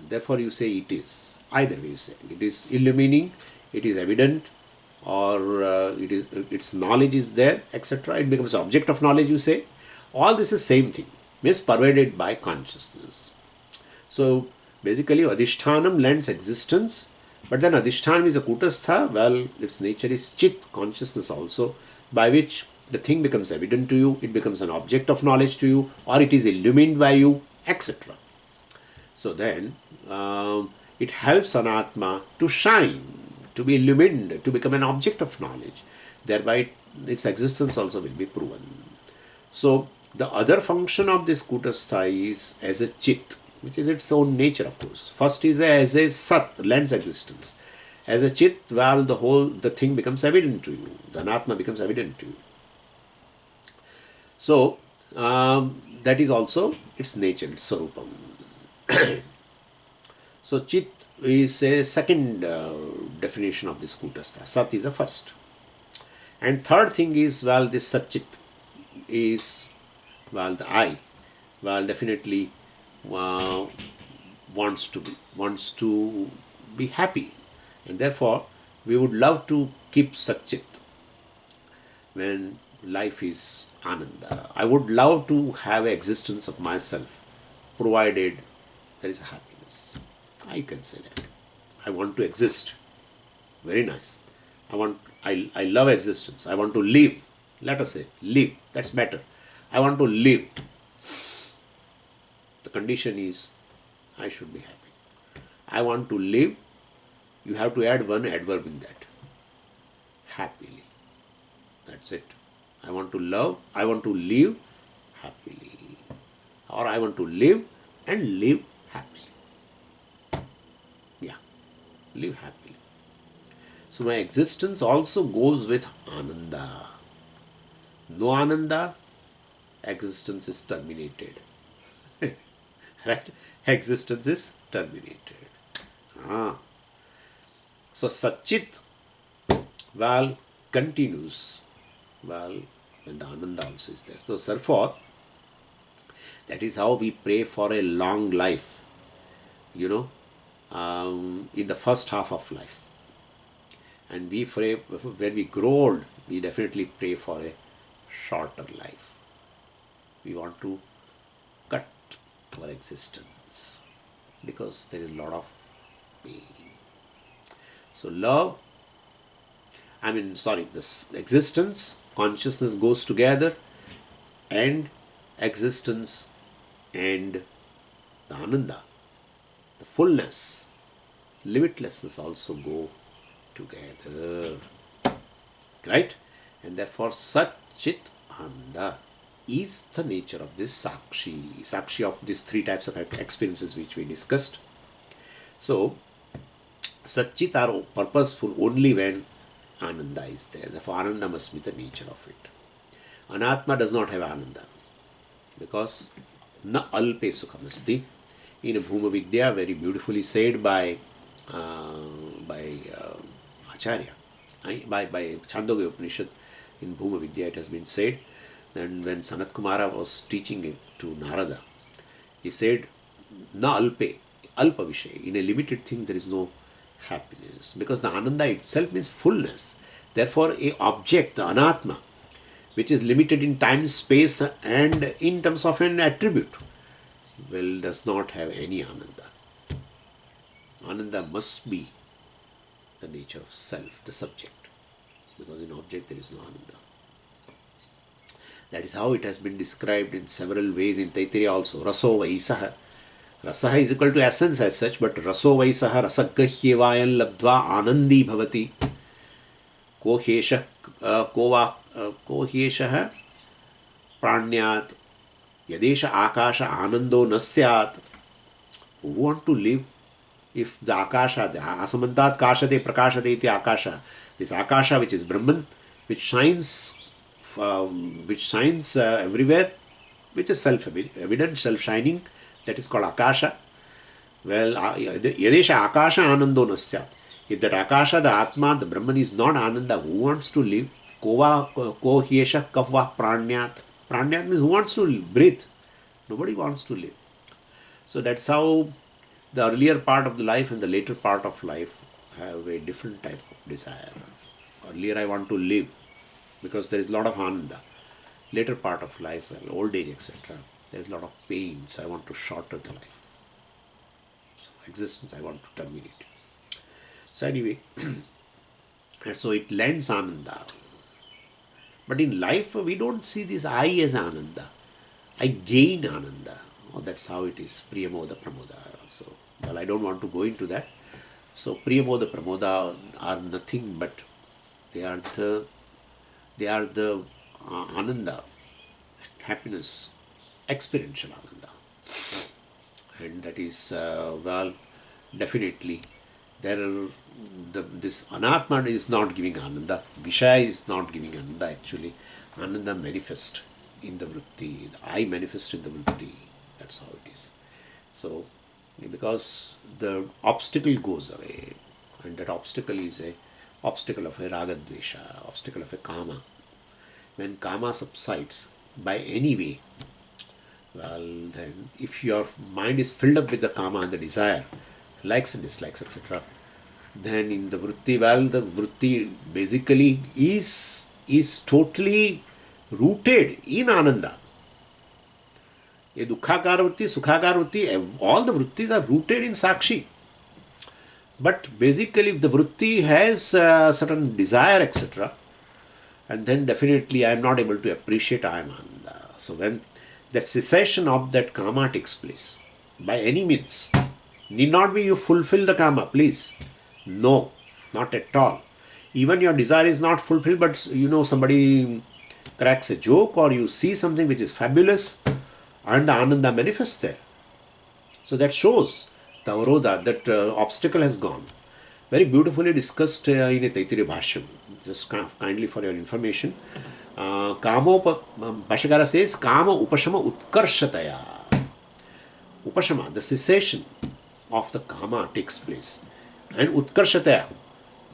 Therefore, you say it is. Either way you say. It is illumining, it is evident, or its knowledge is there, etc. It becomes object of knowledge, you say. All this is same thing. Means pervaded by consciousness. So, basically, Adhishthanam lends existence, but then Adhishthanam is a Kutastha. Well, its nature is Chit, consciousness also, by which the thing becomes evident to you, it becomes an object of knowledge to you, or it is illumined by you, etc. So then, it helps Anatma to shine, to be illumined, to become an object of knowledge. thereby its existence also will be proven. So the other function of this Kutastha is as a chit, which is its own nature, of course. First is as a sat, lends existence. As a chit, well, the thing becomes evident to you. The anatma becomes evident to you. So that is also its nature, its sarupam. So chit is a second definition of this Kutastha. Sat is the first. And third thing is, well, this Satchit is, well, the I, well, definitely wants to be happy, and therefore we would love to keep Satchit when life is Ananda. I would love to have an existence of myself, provided there is happiness. I can say that. I want to exist. Very nice. I love existence. I want to live. Let us say, live. That's better. I want to live. The condition is I should be happy. I want to live. You have to add one adverb in that. Happily. That's it. I want to love. I want to live happily. Or I want to live and live happily. Yeah. Live happily. So my existence also goes with Ananda. No Ananda, existence is terminated. Right? Existence is terminated. So Satchit, well, continues, well, when the Ananda also is there. So therefore, that is how we pray for a long life, in the first half of life. And we pray, when we grow old, we definitely pray for a shorter life. We want to cut our existence because there is a lot of pain. So this existence, consciousness goes together, and existence and the Ananda, the fullness, limitlessness also go together. Right? And therefore Satchit Ananda is the nature of this Sakshi of these three types of experiences which we discussed. So Satchit are purposeful only when Ananda is there. Therefore Ananda must be the nature of it. Anatma does not have Ananda because na alpe sukhamasti. In Bhuma Vidya, very beautifully said by Acharya, by Chandogya Upanishad, in Bhuma Vidya it has been said. And when Sanat Kumara was teaching it to Narada, he said, na alpe, alpa vishay. In a limited thing there is no happiness, because the Ananda itself means fullness. Therefore a object, the Anatma, which is limited in time, space and in terms of an attribute, well, does not have any Ananda. Ananda must be the nature of self, the subject, because in object there is no Ananda. That is how it has been described in several ways in Taittiriya also. Raso Vaisaha. Rasaha is equal to essence as such, but Raso Vaisaha Rasagahyevayan Labdva Anandi Bhavati. Ko Hyeshah Pranyat Yadesha Akasha Anando Nasyat. Who want to live if the Akasha, the Asamantat Kashate Prakashate iti Akasha, this Akasha which is Brahman, which shines everywhere, which is self-evident, self-shining, that is called Akasha. Well, Yadesha Akasha Anando Nasyat. If that Akasha, the Atma, the Brahman is not Ananda, who wants to live? Ko Hyesha Kavva Pranyat. Pranyat means who wants to breathe? Nobody wants to live. So that's how the earlier part of the life and the later part of life have a different type of desire. Earlier I want to live because there is a lot of Ananda. Later part of life, well, old age, etc., there is a lot of pain, so I want to shorten the life. So existence I want to terminate. So anyway, so it lends Ananda. But in life we don't see this I as Ananda. I gain Ananda. Oh, that's how it is. Priyamoda Pramoda. So, well, I don't want to go into that. So Priyamoda Pramoda are nothing but they are the They are the Ananda, happiness, experiential Ananda. And that is, definitely, there are this Anatma is not giving Ananda, Vishaya is not giving Ananda actually. Ananda manifest in the Vritti, I manifest in the Vritti, that's how it is. So, because the obstacle goes away, and that obstacle is a obstacle of a ragadvesha, obstacle of a kama. When kama subsides by any way, then if your mind is filled up with the kama and the desire, likes and dislikes, etc., then in the vritti, the vritti basically is totally rooted in ananda. A dukkhagar vritti, sukhagar vritti, all the vrittis are rooted in sakshi. But basically, if the vritti has certain desire, etc., and then definitely I am not able to appreciate I am Ananda. So when that cessation of that kama takes place, by any means, need not be you fulfill the kama, please. No, not at all. Even your desire is not fulfilled, but somebody cracks a joke or you see something which is fabulous and the Ananda manifests there. So that shows the avarodha, that obstacle has gone. Very beautifully discussed in a Taittiriya Bhashyam. Just kindly for your information. Bhashyakara says, Kama upashama utkarshataya. Upashama, the cessation of the kama takes place. And utkarshataya,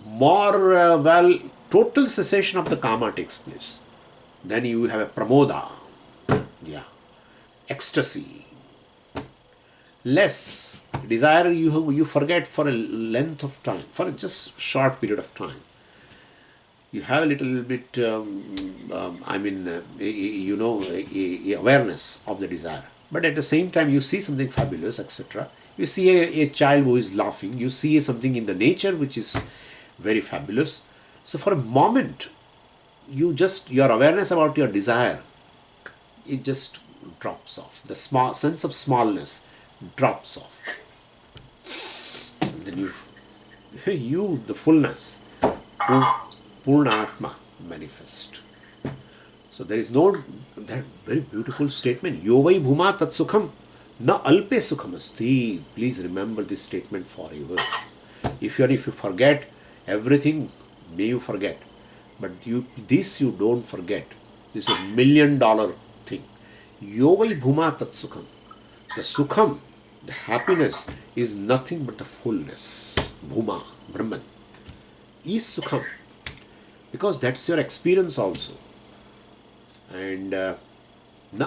more, total cessation of the kama takes place. Then you have a pramoda, ecstasy. Less desire you forget for a length of time, for just short period of time. You have a little bit, awareness of the desire. But at the same time, you see something fabulous, etc. You see a child who is laughing. You see something in the nature which is very fabulous. So for a moment, your awareness about your desire, it just drops off. The small sense of smallness drops off. And then the fullness, Purna Atma manifest. So there is that very beautiful statement, Yovai Bhuma Tat Sukham, Na Alpe Sukham Asti. Please remember this statement forever. If you forget everything, may you forget. But you don't forget. This is $1 million thing. Yovai Bhuma Tat Sukham. The Sukham, the happiness, is nothing but the fullness. Bhuma, Brahman, is Sukham. Because that's your experience also. And na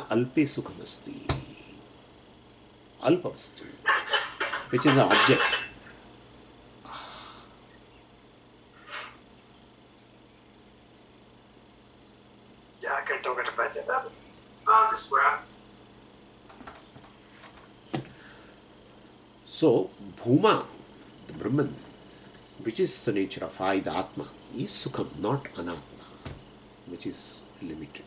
alpe sukham asti. Alpa asti, which is the object. So, Bhuma, the Brahman, which is the nature of I, the Atma, is Sukham, not Anatma, which is limited.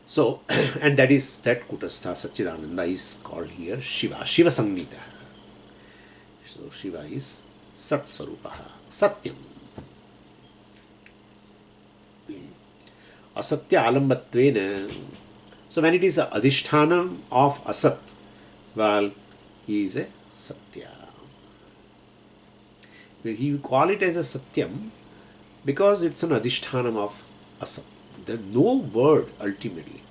So, and that Kutastha Satchidananda is called here Shiva, Shiva Sangnita. So, Shiva is Sat Swarupaha, Satyam. Asatya alambatvena. So, when it is a adhishthanam of Asat, he is a Satya. He call it as a Satyam because it's an adhishthanam of Asat. There is no word ultimately.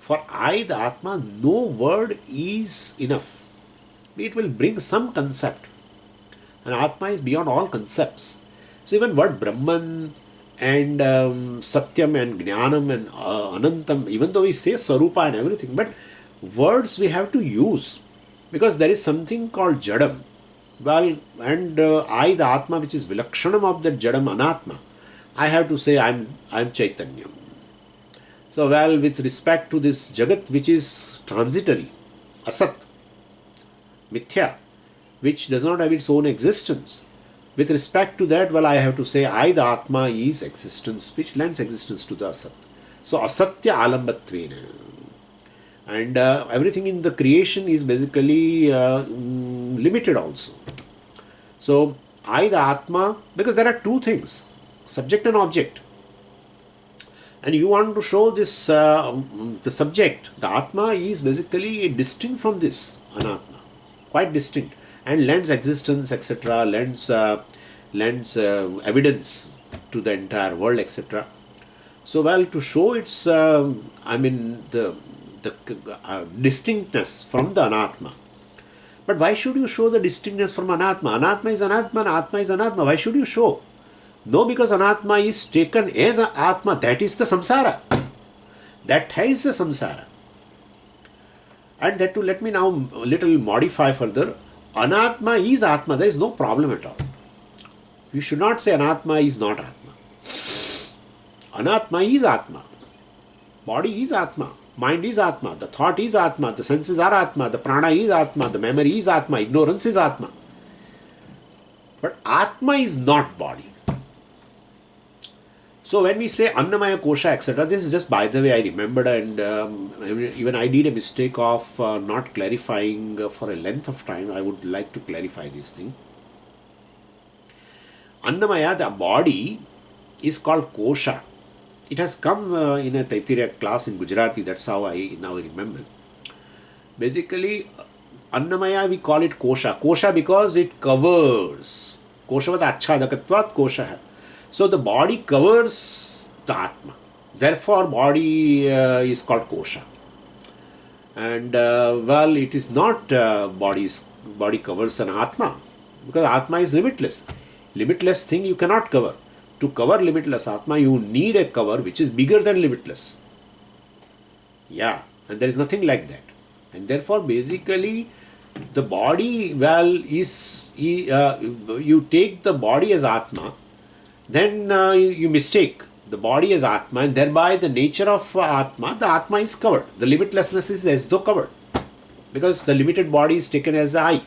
For I, the Atma, no word is enough. It will bring some concept. And Atma is beyond all concepts. So even word Brahman and Satyam and Jnanam and Anantam, even though we say Sarupa and everything, but words we have to use because there is something called Jadam. And I, the Atma, which is Vilakshanam of that Jadam Anatma, I have to say I'm Chaitanyam. So, with respect to this Jagat, which is transitory, Asat, Mithya, which does not have its own existence, with respect to that, I have to say I, the Atma, is existence, which lends existence to the Asat. So, Asatya alambatvena. And everything in the creation is basically limited also. So, I, the Atma, because there are two things. subject and object. And you want to show this, the subject, the Atma is basically distinct from this Anatma, quite distinct, and lends existence, etc., lends evidence to the entire world, etc. So, well, to show its, the distinctness from the Anatma. But why should you show the distinctness from Anatma? Anatma is Anatma and Atma is Anatma. Why should you show? No, because Anatma is taken as an Atma. That is the samsara. That is the samsara. And that too, let me now a little modify further. Anatma is Atma. There is no problem at all. You should not say Anatma is not Atma. Anatma is Atma. Body is Atma. Mind is Atma. The thought is Atma. The senses are Atma. The prana is Atma. The memory is Atma. Ignorance is Atma. But Atma is not body. So when we say Annamaya Kosha, etc., this is just by the way I remembered, and even I did a mistake of not clarifying for a length of time. I would like to clarify this thing. Annamaya, the body, is called Kosha. It has come in a Taittiriya class in Gujarati, that's how I now remember. Basically, Annamaya we call it Kosha. Kosha because it covers. Koshavat achhadakatvat kosha hai. So the body covers the Atma. Therefore, body is called Kosha. And well, it is not body covers an Atma, because Atma is limitless. Limitless thing you cannot cover. To cover limitless Atma, you need a cover which is bigger than limitless. Yeah, and there is nothing like that. And therefore, basically, the body, well, you take the body as Atma, then you mistake the body as Atma, and thereby the nature of Atma, the Atma is covered. The limitlessness is as though covered, because the limited body is taken as I.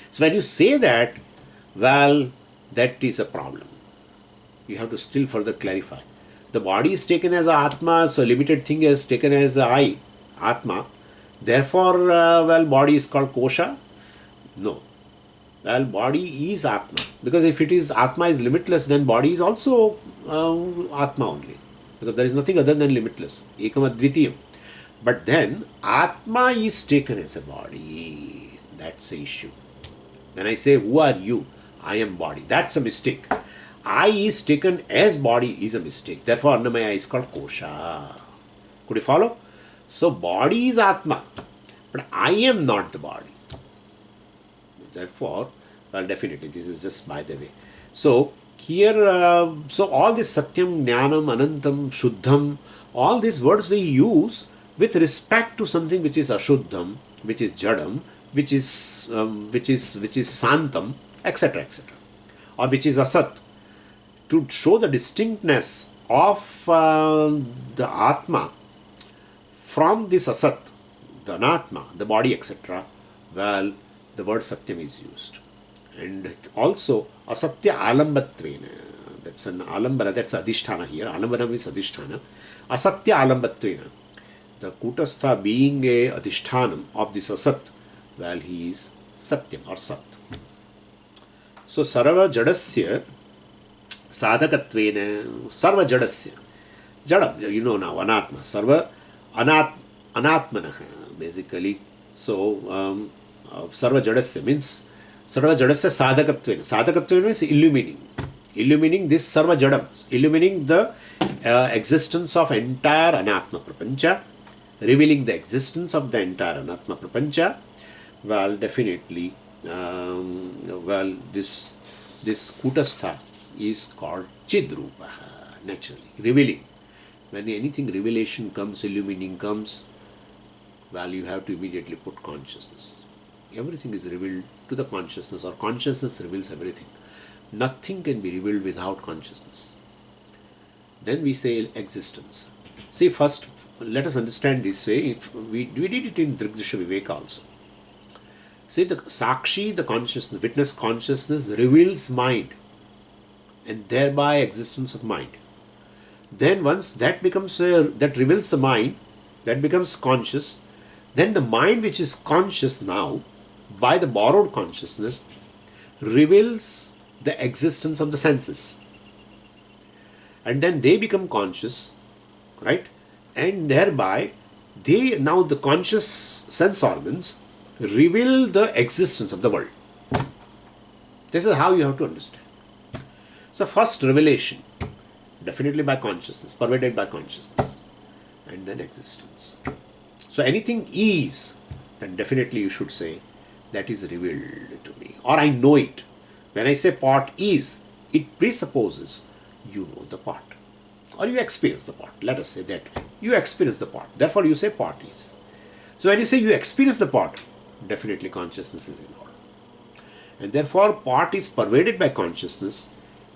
So when you say that, well, that is a problem. You have to still further clarify. The body is taken as Atma, so limited thing is taken as I, Atma. Therefore, well, body is called Kosha. No. Well, body is Atma. Because if it is Atma is limitless, then body is also Atma only. Because there is nothing other than limitless. Ekam advitiyam. But then, Atma is taken as a body. That's the issue. When I say, who are you? I am body. That's a mistake. I is taken as body is a mistake. Therefore, Annamaya is called Kosha. Could you follow? So, body is Atma. But I am not the body. Therefore, well, definitely, this is just by the way. So, here, so all this Satyam, Jnanam, Anantam, Shuddham, all these words we use with respect to something which is Ashuddham, which is Jadam, which is Santam, etc., etc., or which is Asat, to show the distinctness of the Atma from this Asat, the Anatma, the body, etc., well, the word Satyam is used. And also, Asatya Alambatvena, that's an Alambana, that's Adhisthana here. Alambana means Adhisthana. Asatya Alambatvena, the Kutastha being a Adhishthanam of this Asat, well, he is Satyam or Sat. So, Sarva Jadasya Sadhakatvena, Sarva Jadasya. Jadam, you know now, Anatma. Sarva Anatmana, basically. So, Sarva Jadasya means Sarva Jadasya Sadhakatvena. Sadhakatvena means illumining this Sarva Jadam, illumining the existence of entire Anatma Prapancha, revealing the existence of the entire Anatma Prapancha. Well, definitely, well, this Kutastha is called Chidrupa, naturally, revealing. When anything revelation comes, illumining comes, well, you have to immediately put consciousness. Everything is revealed to the consciousness, or consciousness reveals everything. Nothing can be revealed without consciousness. Then we say existence. See, first, let us understand this way. We did it in Drigdusha Viveka also. See, the Sakshi, the consciousness, witness consciousness reveals mind, and thereby existence of mind. Then once that becomes, that reveals the mind, that becomes conscious, then the mind which is conscious now, by the borrowed consciousness, reveals the existence of the senses. and then they become conscious, right? And thereby, now the conscious sense organs reveal the existence of the world. This is how you have to understand. So, first revelation, definitely by consciousness, pervaded by consciousness, and then existence. So, anything is, then definitely you should say, that is revealed to me, or I know it. When I say pot is, it presupposes you know the pot, or you experience the pot. Let us say that way. You experience the pot. Therefore, you say pot is. So, when you say you experience the pot, definitely consciousness is involved. And therefore, pot is pervaded by consciousness,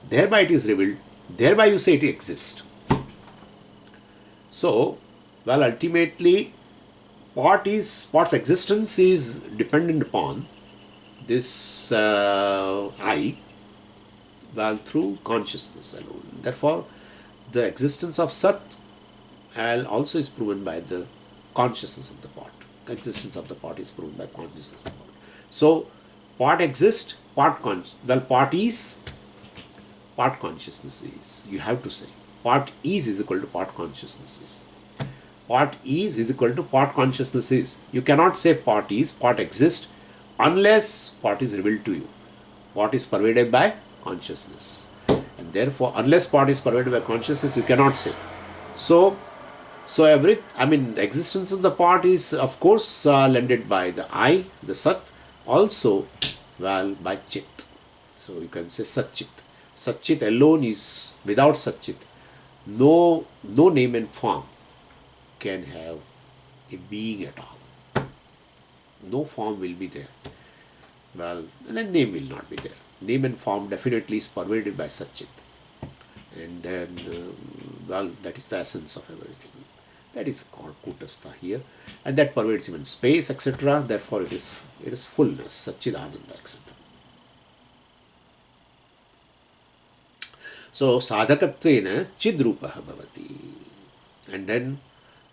thereby it is revealed, thereby you say it exists. So, well, ultimately, pot's existence is dependent upon this I, well, through consciousness alone. Therefore, the existence of Sat also is proven by the consciousness of the pot. The existence of the pot is proven by consciousness of the pot. So, pot exists, pot is, pot consciousness is. You have to say pot is equal to pot consciousness is. Pot is equal to pot consciousness is. You cannot say pot is, pot exists, unless pot is revealed to you. Pot is pervaded by consciousness. And therefore, unless pot is pervaded by consciousness, you cannot say. So the existence of the pot is, of course, lended by the I, the Sat, also, well, by Chit. So you can say Sat Chit. Sat Chit alone is, without Sat Chit, no name and form can have a being at all. No form will be there. Well, and then name will not be there. Name and form definitely is pervaded by Sat Chit. And then, that is the essence of everything. That is called Kutastha here. And that pervades even space, etc. Therefore, it is fullness, Satchidananda, etc. So, sadhakatvena chidrupaha bhavati. And then,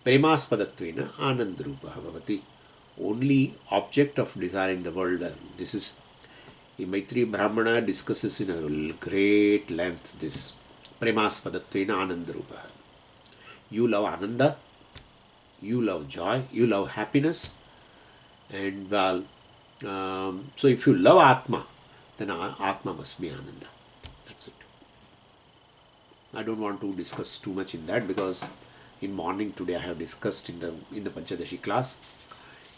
premaspadattvena anandrupaha bhavati. Only object of desiring the world. This is, Maitri Brahmana discusses in a great length this. Premaspadattvena anandrupaha. You love Ananda, you love joy, you love happiness, and so if you love Atma, then Atma must be Ananda. That's it. I don't want to discuss too much in that, because in morning today I have discussed in the Pancadasi class,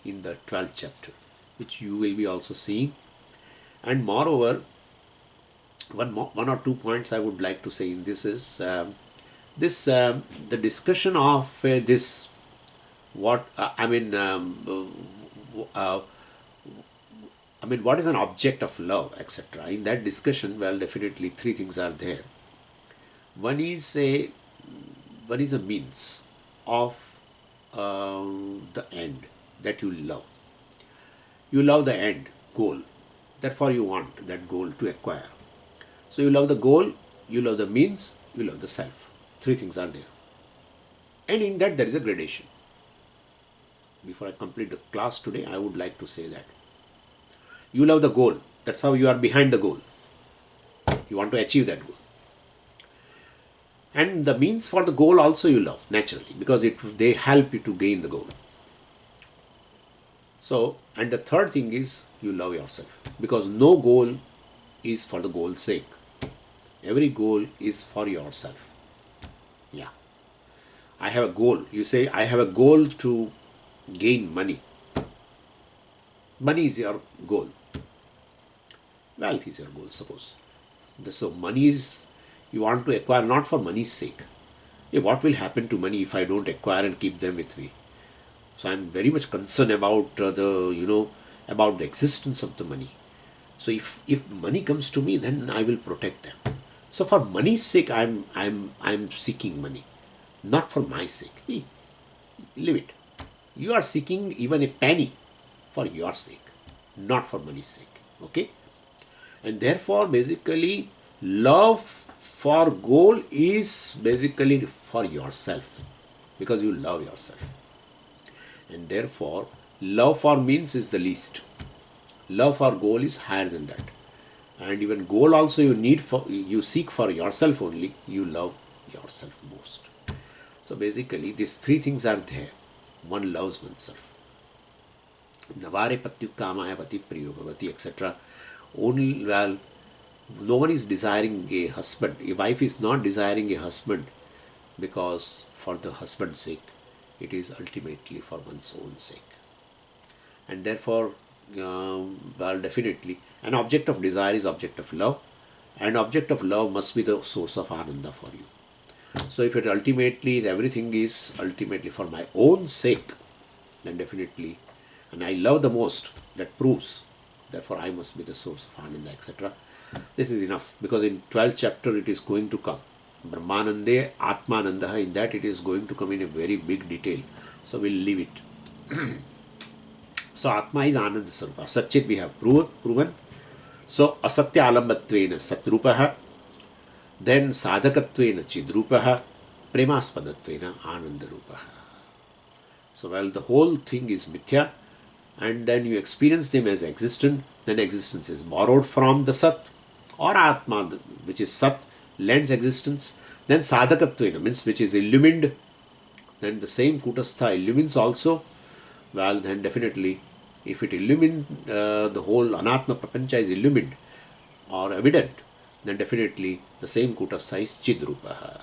in the 12th chapter, which you will be also seeing. And moreover, one or two points I would like to say in this is the discussion of this, what what is an object of love, etc. In that discussion, well, definitely three things are there. One is a means of the end that you love. You love the end goal, therefore you want that goal to acquire. So you love the goal, you love the means, you love the self. Three things are there. And in that there is a gradation. Before I complete the class today, I would like to say that. You love the goal. That's how you are behind the goal. You want to achieve that goal. And the means for the goal also you love, naturally, because they help you to gain the goal. So, and the third thing is you love yourself, because no goal is for the goal's sake. Every goal is for yourself. Yeah. I have a goal. You say, I have a goal to gain money. Money is your goal. Wealth is your goal, suppose. So money is, you want to acquire not for money's sake. What will happen to money if I don't acquire and keep them with me? So I am very much concerned about about the existence of the money. So if money comes to me, then I will protect them. So for money's sake, I'm seeking money, not for my sake. Leave it. You are seeking even a penny for your sake, not for money's sake. Okay? And therefore, basically, love for goal is basically for yourself, because you love yourself. And therefore, love for means is the least. Love for goal is higher than that. And even goal also you seek for yourself only. You love yourself most. So basically, these three things are there. One loves oneself. Navare patyukkamaya pati priyo bhavati, etc. Only, well, no one is desiring a husband. A wife is not desiring a husband because for the husband's sake. It is ultimately for one's own sake. And therefore, well, definitely, an object of desire is object of love. And object of love must be the source of ananda for you. So if it ultimately, everything is ultimately for my own sake, then definitely, and I love the most, that proves, therefore I must be the source of ananda, etc. This is enough, because in 12th chapter it is going to come. Brahmanande, Atmananda, in that it is going to come in a very big detail. So we'll leave it. So Atma is Ananda Sarupa. Satchit we have proven. So Asatya Alambatvena Satrupaha, then Sadhakatvena Chidrupaha, Premaspadattvena Anandarupaha. So while the whole thing is mithya, and then you experience them as existent, then existence is borrowed from the Sat, or Atma, which is Sat, lends existence. Then Sadhakatvena means which is illumined, then the same Kutastha illumines also. Well, then definitely, if it illumines, the whole Anatma Prapancha is illumined or evident, then definitely the same Kutastha is Chidrupaha.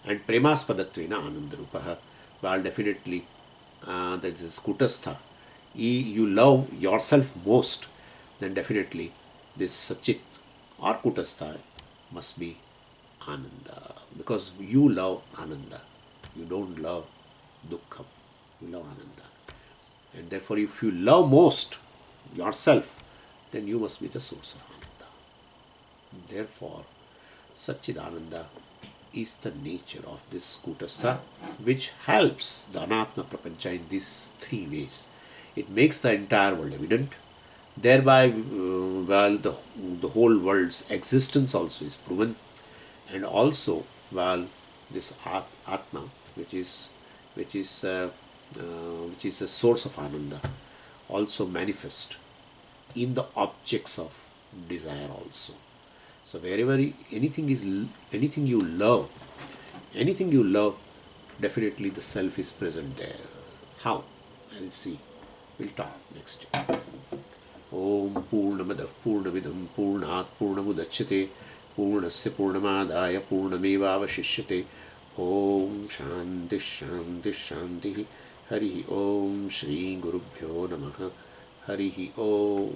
And Premaspadattvena Anandarupaha. Well, definitely, that is Kutastha. You love yourself most, then definitely this Sachit or Kutastha must be Ananda. Because you love Ananda. You don't love Dukkham. You love Ananda. And therefore, if you love most yourself, then you must be the source of Ananda. Therefore, Satchidananda is the nature of this Kutastha, which helps the Anatma Prapancha in these three ways. It makes the entire world evident. Thereby, well, the whole world's existence also is proven. And also, well, this Atma, which is which is a source of Ananda, also manifest in the objects of desire also. So wherever anything you love, definitely the self is present there. How? I'll see. We'll talk next. Om Purnamadav Purnamidam Purnat Purnamudachyate Purnasya Purnamadaya Purnamevavashishyate. Om Shanti Shanti Shanti. Hari Om Shri Gurubhyo Namaha. Hari Om.